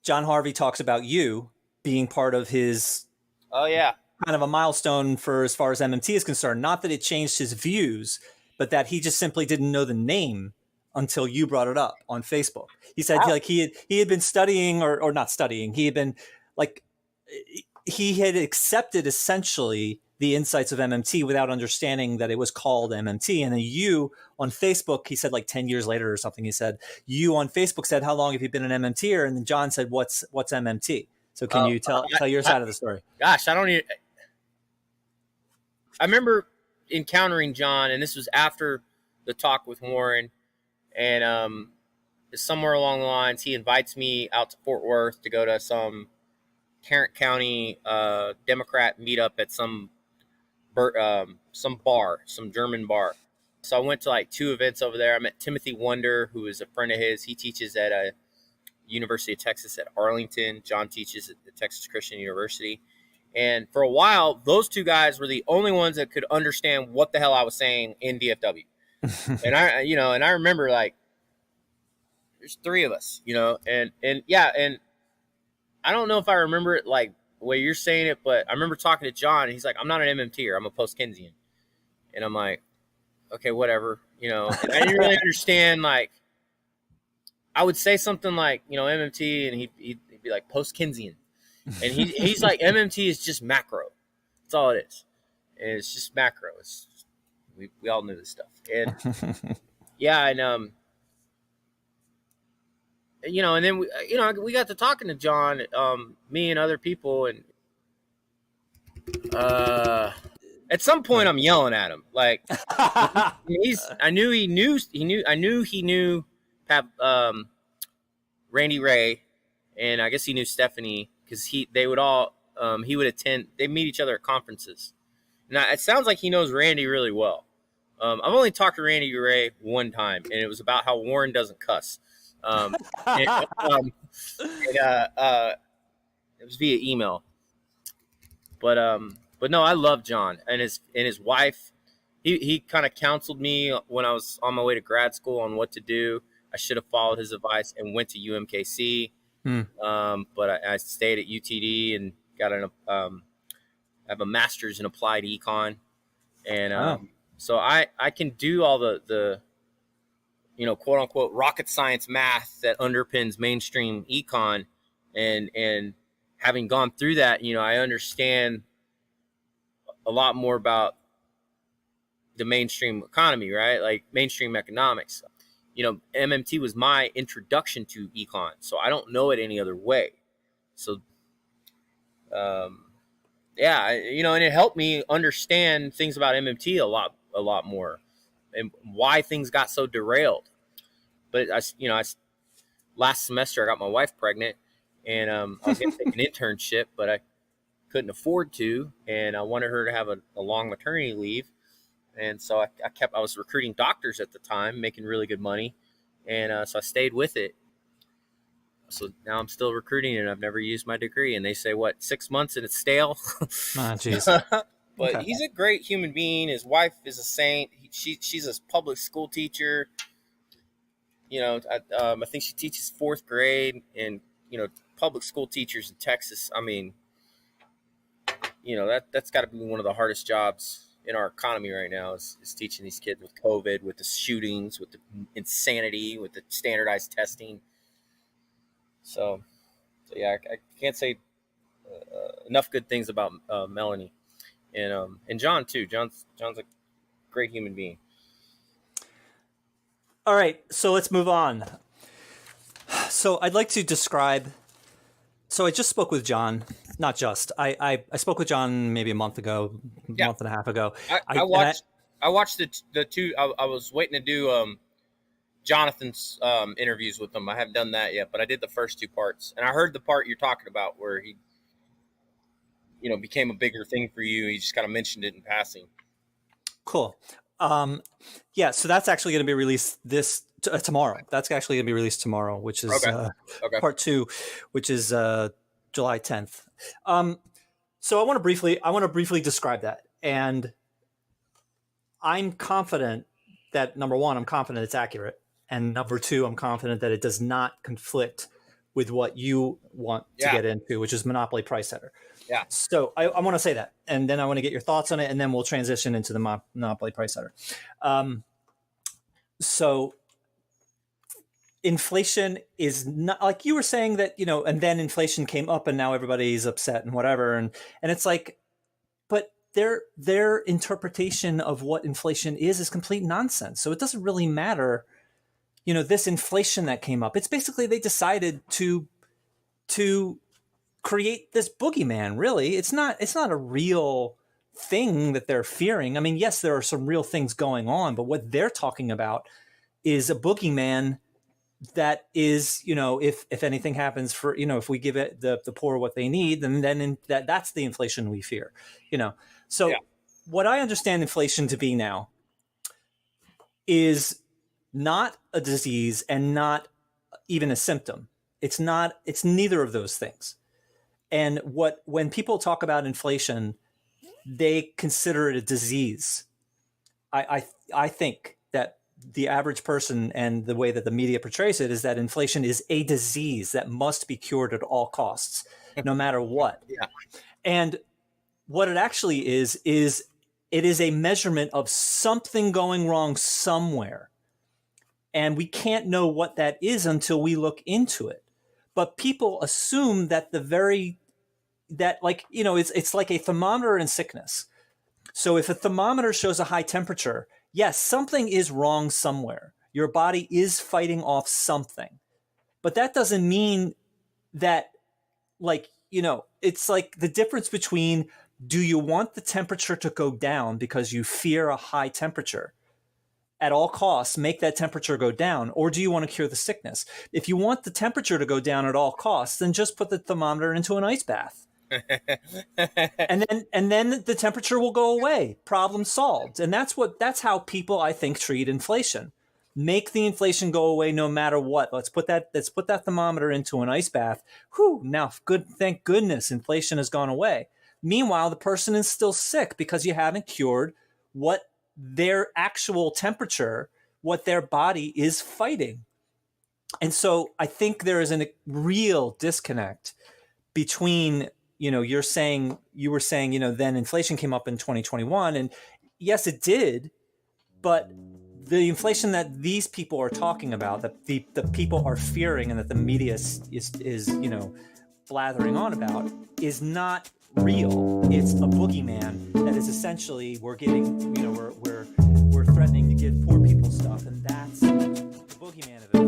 John Harvey talks about you being part of his kind of a milestone for as far as MMT is concerned. Not that it changed his views, but that he just simply didn't know the name until you brought it up on Facebook. He said he had been studying or not studying. He had been he had accepted essentially the insights of MMT without understanding that it was called MMT. And then you on Facebook, he said 10 years later or something, he said, you on Facebook said, how long have you been an MMTer? And then John said, what's MMT? So can you tell your side of the story? Gosh, I remember encountering John, and this was after the talk with Warren, and somewhere along the lines, he invites me out to Fort Worth to go to some Tarrant County Democrat meetup at some bar, some German bar. So I went to 2 events over there. I met Timothy Wonder, who is a friend of his. He teaches at a University of Texas at Arlington. John teaches at the Texas Christian University. And for a while, those 2 guys were the only ones that could understand what the hell I was saying in DFW. And I remember there's 3 of us, and I don't know if I remember it the way you're saying it, but I remember talking to John, and he's like, I'm not an MMTer, I'm a post-Keynesian. And I'm like, okay, whatever, And I didn't really understand, I would say something like, MMT, and he'd be like, post-Keynesian. And he's like, MMT is just macro. That's all it is. And it's just macro. It's just, we all knew this stuff. And and then we got to talking to John, me and other people, and at some point I'm yelling at him I knew he knew Randy Ray, and I guess he knew Stephanie, because they would all he would attend. They meet each other at conferences. Now it sounds like he knows Randy really well. I've only talked to Randy Ray one time, and it was about how Warren doesn't cuss. It was via email, but no, I love John and his wife. He kind of counseled me when I was on my way to grad school on what to do. I should have followed his advice and went to UMKC. But I stayed at UTD and got I have a master's in applied econ, and so I can do all the quote unquote rocket science math that underpins mainstream econ, and having gone through that, I understand a lot more about the mainstream economy, right? Like mainstream economics. MMT was my introduction to econ, so I don't know it any other way. So, and it helped me understand things about MMT a lot more, and why things got so derailed. But last semester I got my wife pregnant, and I was going to take an internship, but I couldn't afford to, and I wanted her to have a long maternity leave. And so I was recruiting doctors at the time, making really good money. And so I stayed with it. So now I'm still recruiting, and I've never used my degree. And they say, 6 months and it's stale? Jeez. But Okay. He's a great human being. His wife is a saint. She's a public school teacher. I think she teaches 4th grade. And, public school teachers in Texas, I mean, that's got to be one of the hardest jobs in our economy right now is teaching these kids with COVID, with the shootings, with the insanity, with the standardized testing. So yeah, I can't say enough good things about Melanie and John too. John's a great human being. All right, so let's move on. So I'd like to describe. So I just spoke with John. Not just. I spoke with John maybe a month and a half ago. I watched. I watched the two. I was waiting to do Jonathan's interviews with him. I haven't done that yet, but I did the first two parts, and I heard the part you're talking about where he, became a bigger thing for you. He just kind of mentioned it in passing. Cool. Yeah, so that's actually going to be released tomorrow. That's actually going to be released tomorrow, which is Okay. part 2, which is July 10th. So I want to briefly describe that. And I'm confident that, number one, I'm confident it's accurate. And number two, I'm confident that it does not conflict with what you want to get into, which is monopoly price setter. Yeah. So I want to say that, and then I want to get your thoughts on it, and then we'll transition into the monopoly price setter. So inflation is not, like you were saying that, and then inflation came up and now everybody's upset and whatever. And it's like, but their interpretation of what inflation is complete nonsense. So it doesn't really matter, this inflation that came up. It's basically they decided to create this boogeyman. Really, it's not a real thing that they're fearing. I mean, yes, there are some real things going on, but what they're talking about is a boogeyman that is, if anything happens for, if we give it the poor what they need, then that's the inflation we fear, So what I understand inflation to be now is not a disease and not even a symptom. It's neither of those things. And when people talk about inflation, they consider it a disease. I think that the average person and the way that the media portrays it is that inflation is a disease that must be cured at all costs, no matter what. Yeah. And what it actually is it is a measurement of something going wrong somewhere. And we can't know what that is until we look into it. But people assume that it's like a thermometer in sickness. So if a thermometer shows a high temperature, yes, something is wrong somewhere. Your body is fighting off something. But that doesn't mean that, it's like the difference between, do you want the temperature to go down because you fear a high temperature? At all costs, make that temperature go down, or do you want to cure the sickness? If you want the temperature to go down at all costs, then just put the thermometer into an ice bath. and then the temperature will go away. Problem solved. And that's how people, I think, treat inflation. Make the inflation go away no matter what. Let's put that thermometer into an ice bath. Whew, now thank goodness inflation has gone away. Meanwhile, the person is still sick because you haven't cured what their actual temperature, what their body is fighting. And so I think there is a real disconnect between, you were saying, then inflation came up in 2021, and yes, it did, but the inflation that these people are talking about, that the people are fearing and that the media is blathering on about, is not real. It's a boogeyman that is essentially we're threatening to give poor people stuff, and that's the boogeyman of it.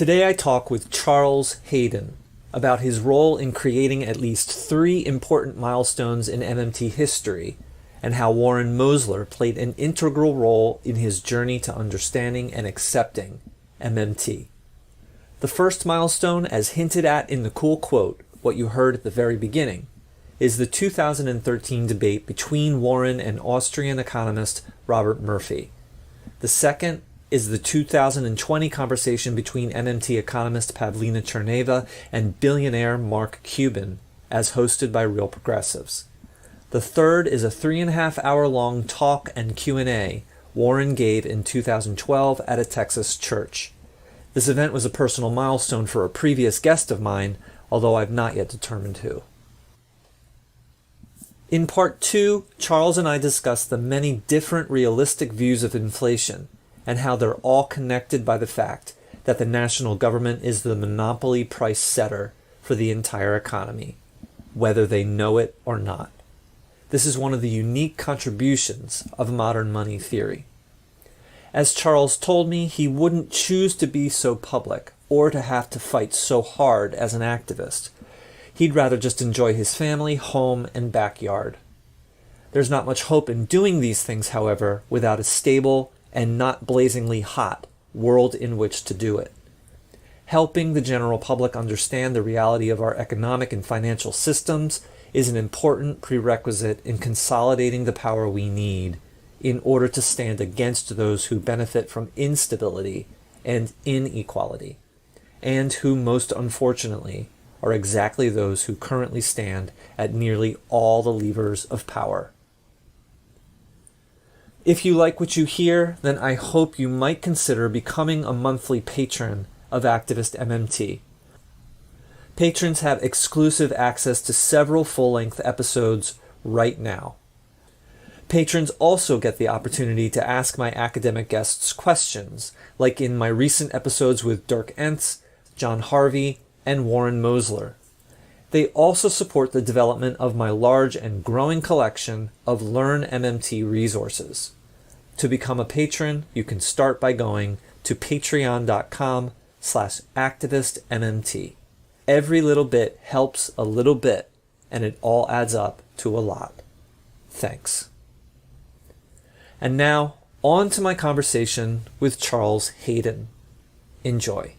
Today I talk with Charles Hayden about his role in creating at least 3 important milestones in MMT history and how Warren Mosler played an integral role in his journey to understanding and accepting MMT. The first milestone, as hinted at in the cool quote, what you heard at the very beginning, is the 2013 debate between Warren and Austrian economist Robert Murphy. The second is the 2020 conversation between MMT economist Pavlina Tcherneva and billionaire Mark Cuban, as hosted by Real Progressives. The third is a 3.5-hour-long talk and Q&A Warren gave in 2012 at a Texas church. This event was a personal milestone for a previous guest of mine, although I've not yet determined who. In part 2, Charles and I discussed the many different realistic views of inflation and how they're all connected by the fact that the national government is the monopoly price setter for the entire economy, whether they know it or not. This is one of the unique contributions of modern money theory. As Charles told me, he wouldn't choose to be so public or to have to fight so hard as an activist. He'd rather just enjoy his family, home, and backyard. There's not much hope in doing these things, however, without a stable and not blazingly hot world in which to do it. Helping the general public understand the reality of our economic and financial systems is an important prerequisite in consolidating the power we need in order to stand against those who benefit from instability and inequality, and who most unfortunately are exactly those who currently stand at nearly all the levers of power. If you like what you hear, then I hope you might consider becoming a monthly patron of ActivistMMT. Patrons have exclusive access to several full-length episodes right now. Patrons also get the opportunity to ask my academic guests questions, like in my recent episodes with Dirk Entz, John Harvey, and Warren Mosler. They also support the development of my large and growing collection of Learn MMT resources. To become a patron, you can start by going to patreon.com/activistmmt. Every little bit helps a little bit, and it all adds up to a lot. Thanks. And now, on to my conversation with Charles Hayden. Enjoy.